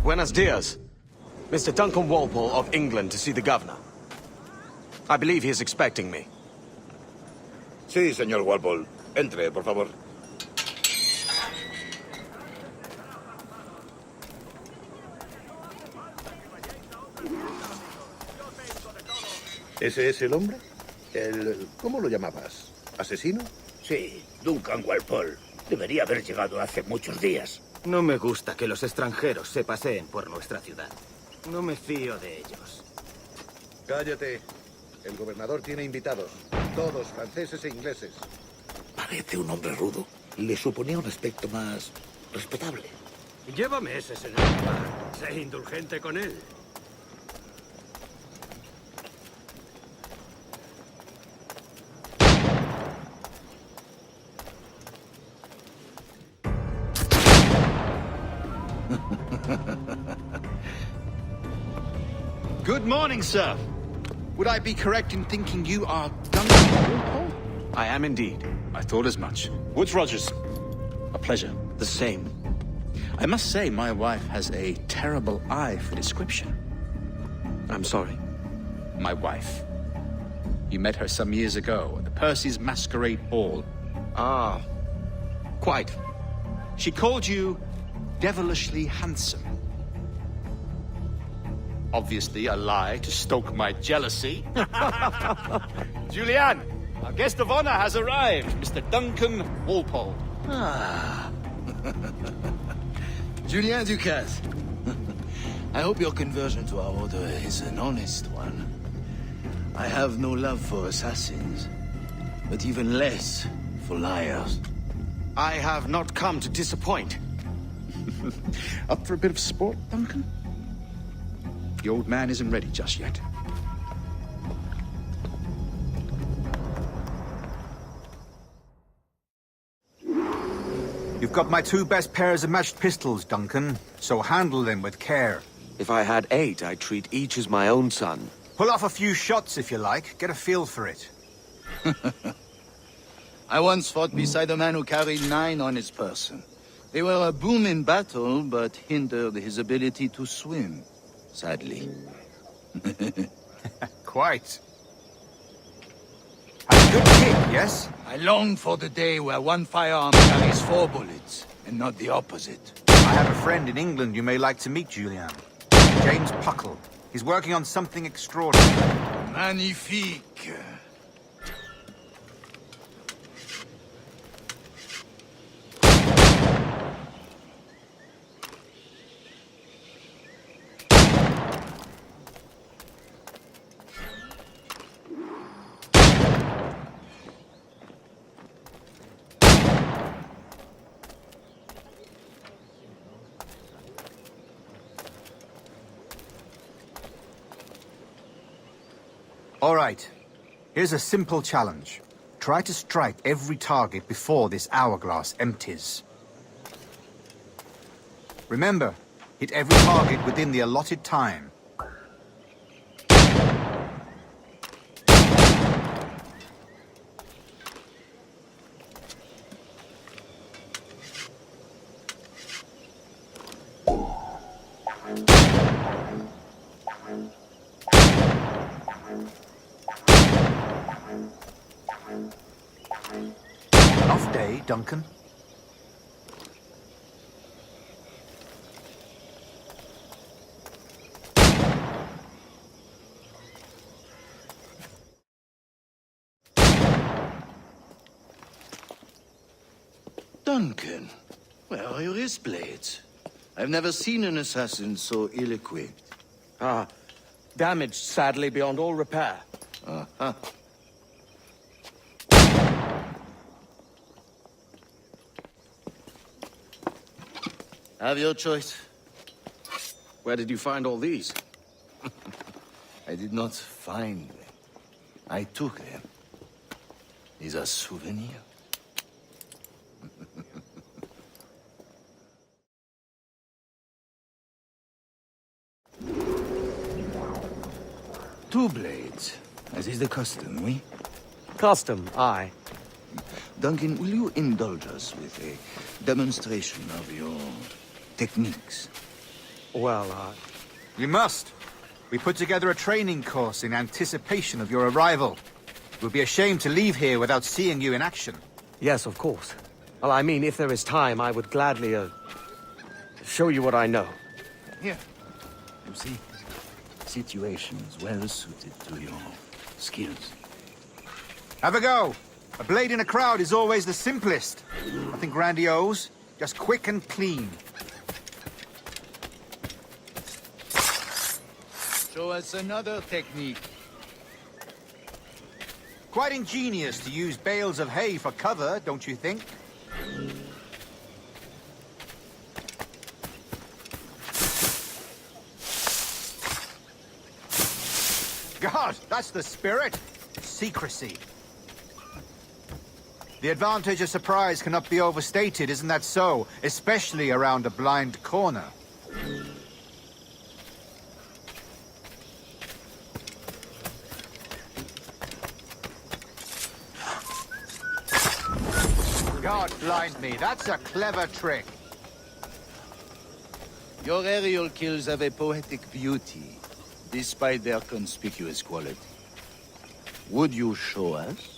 Buenos dias. Mr. Duncan Walpole of England to see the governor. I believe he is expecting me. Sí, señor Walpole. Entre, por favor. ¿Ese es el hombre? ¿Cómo lo llamabas? ¿Asesino? Sí, Duncan Walpole. Debería haber llegado hace muchos días. No me gusta que los extranjeros se paseen por nuestra ciudad. No me fío de ellos. Cállate. El gobernador tiene invitados. Todos franceses e ingleses. Parece un hombre rudo. Le suponía un aspecto más respetable. Llévame ese señor. Sé indulgente con él. Good morning, sir. Would I be correct in thinking you are Duncan Walpole? I am indeed. I thought as much. Woods Rogers. A pleasure. The same. I must say, my wife has a terrible eye for description. I'm sorry. My wife. You met her some years ago at the Percy's Masquerade Ball. Ah, quite. She called you devilishly handsome. Obviously a lie to stoke my jealousy. Julianne, our guest of honor has arrived, Mr. Duncan Walpole. Ah. Julien Ducasse. I hope your conversion to our order is an honest one. I have no love for assassins, but even less for liars. I have not come to disappoint. Up for a bit of sport, Duncan? The old man isn't ready just yet. You've got my two best pairs of matched pistols, Duncan, so handle them with care. If I had 8, I'd treat each as my own son. Pull off a few shots if you like, get a feel for it. I once fought beside a man who carried 9 on his person. They were a boom in battle, but hindered his ability to swim, sadly. Quite. A good kick, yes? I long for the day where one firearm carries 4 bullets, and not the opposite. I have a friend in England you may like to meet, Julian. James Puckle. He's working on something extraordinary. Magnifique. All right. Here's a simple challenge. Try to strike every target before this hourglass empties. Remember, hit every target within the allotted time. Off day, Duncan. Duncan, where are your wrist blades? I've never seen an assassin so ill-equipped. Ah, damaged sadly beyond all repair. Uh-huh. Have your choice. Where did you find all these? I did not find them. I took them. These are souvenirs. Two blades, as is the custom, oui? Custom, aye. Duncan, will you indulge us with a demonstration of your techniques? Well, You must. We put together a training course in anticipation of your arrival. It would be a shame to leave here without seeing you in action. yes, of course. Well, I mean, if there is time, I would gladly, show you what I know. Here. You see, situations well suited to your skills. Have a go. A blade in a crowd is always the simplest. Nothing grandiose, just quick and clean. Show us another technique. Quite ingenious to use bales of hay for cover, don't you think? God, that's the spirit. Secrecy. The advantage of surprise cannot be overstated, isn't that so? Especially around a blind corner. God blind me, that's a clever trick. Your aerial kills have a poetic beauty, despite their conspicuous quality. Would you show us?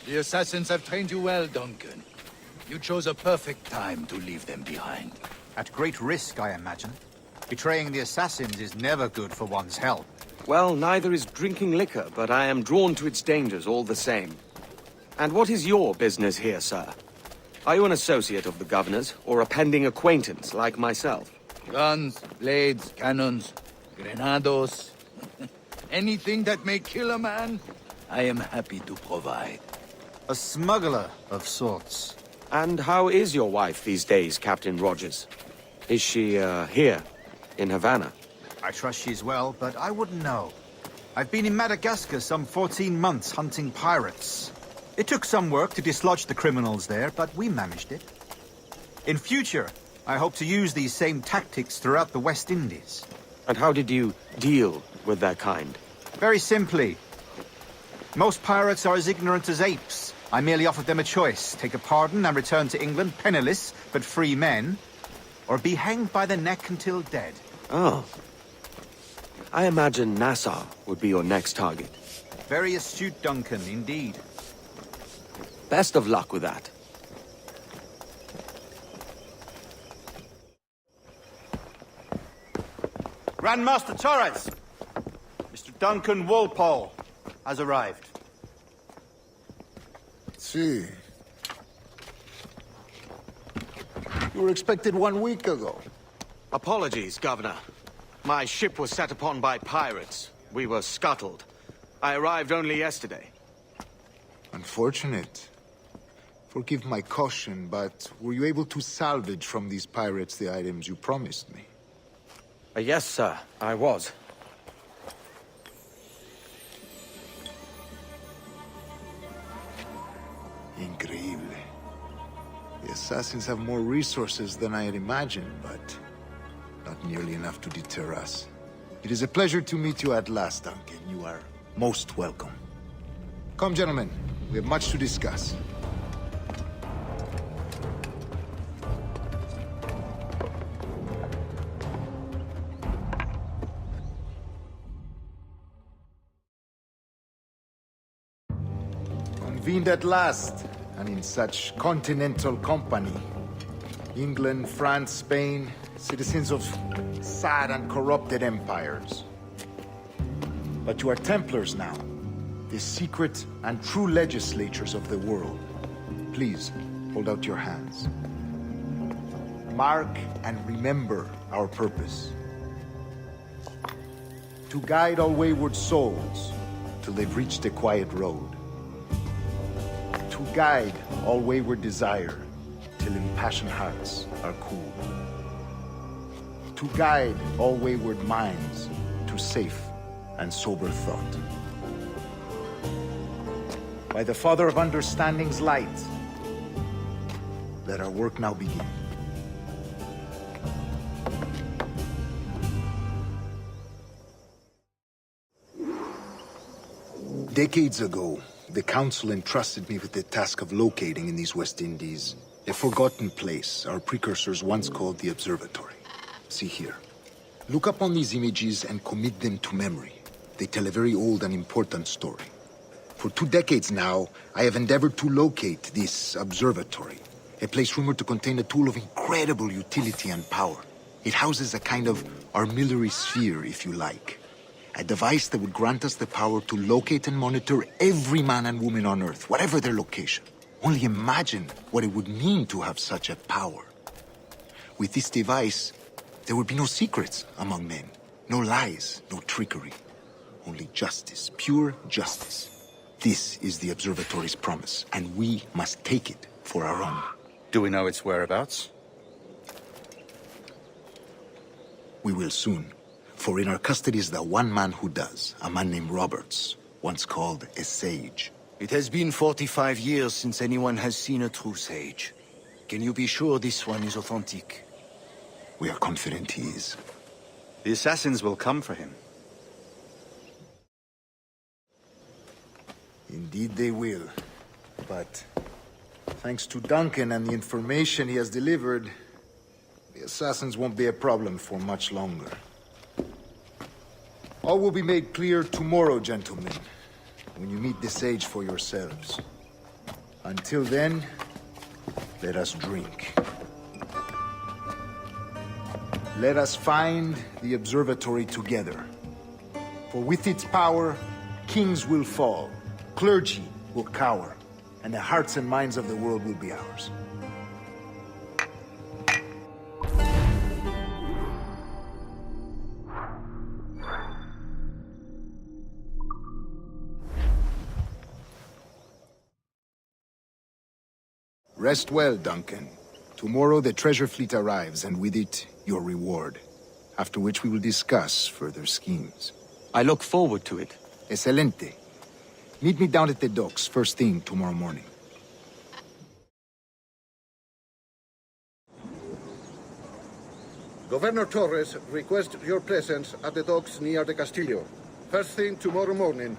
The assassins have trained you well, Duncan. You chose a perfect time to leave them behind. At great risk, I imagine. Betraying the assassins is never good for one's health. Well, neither is drinking liquor, but I am drawn to its dangers all the same. And what is your business here, sir? Are you an associate of the governor's, or a pending acquaintance like myself? Guns, blades, cannons, grenados. Anything that may kill a man, I am happy to provide. A smuggler of sorts. And how is your wife these days, Captain Rogers? Is she, here, in Havana? I trust she's well, but I wouldn't know. I've been in Madagascar some 14 months hunting pirates. It took some work to dislodge the criminals there, but we managed it. In future, I hope to use these same tactics throughout the West Indies. And how did you deal with their kind? Very simply. Most pirates are as ignorant as apes. I merely offered them a choice. Take a pardon and return to England penniless, but free men. Or be hanged by the neck until dead. Oh. I imagine Nassau would be your next target. Very astute, Duncan, indeed. Best of luck with that. Grandmaster Torres! Mr. Duncan Walpole has arrived. See. You were expected 1 week ago. Apologies, Governor. My ship was set upon by pirates. We were scuttled. I arrived only yesterday. Unfortunate. Forgive my caution, but were you able to salvage from these pirates the items you promised me? Yes, sir, I was. Increíble. The assassins have more resources than I had imagined, but not nearly enough to deter us. It is a pleasure to meet you at last, Duncan. You are most welcome. Come, gentlemen. We have much to discuss. Convened at last, and in such continental company. England, France, Spain, citizens of sad and corrupted empires. But you are Templars now, the secret and true legislators of the world. Please, hold out your hands. Mark and remember our purpose. To guide all wayward souls till they've reached the quiet road. To guide all wayward desire till impassioned hearts are cool. To guide all wayward minds to safe and sober thought. By the Father of Understanding's light, let our work now begin. Decades ago, the Council entrusted me with the task of locating in these West Indies a forgotten place our precursors once called the Observatory. See here. Look upon these images and commit them to memory. They tell a very old and important story. For 2 decades now, I have endeavored to locate this observatory, a place rumored to contain a tool of incredible utility and power. It houses a kind of armillary sphere, if you like. A device that would grant us the power to locate and monitor every man and woman on Earth, whatever their location. Only imagine what it would mean to have such a power. With this device, there would be no secrets among men, no lies, no trickery. Only justice, pure justice. This is the Observatory's promise, and we must take it for our own. Do we know its whereabouts? We will soon. For in our custody is the one man who does, a man named Roberts, once called a sage. It has been 45 years since anyone has seen a true sage. Can you be sure this one is authentic? We are confident he is. The assassins will come for him. Indeed they will. But thanks to Duncan and the information he has delivered, the assassins won't be a problem for much longer. All will be made clear tomorrow, gentlemen, when you meet the sage for yourselves. Until then, let us drink. Let us find the observatory together. For with its power, kings will fall, clergy will cower, and the hearts and minds of the world will be ours. Rest well, Duncan. Tomorrow the treasure fleet arrives, and with it, your reward. After which we will discuss further schemes. I look forward to it. Excelente. Meet me down at the docks first thing tomorrow morning. Governor Torres requests your presence at the docks near the Castillo. First thing tomorrow morning.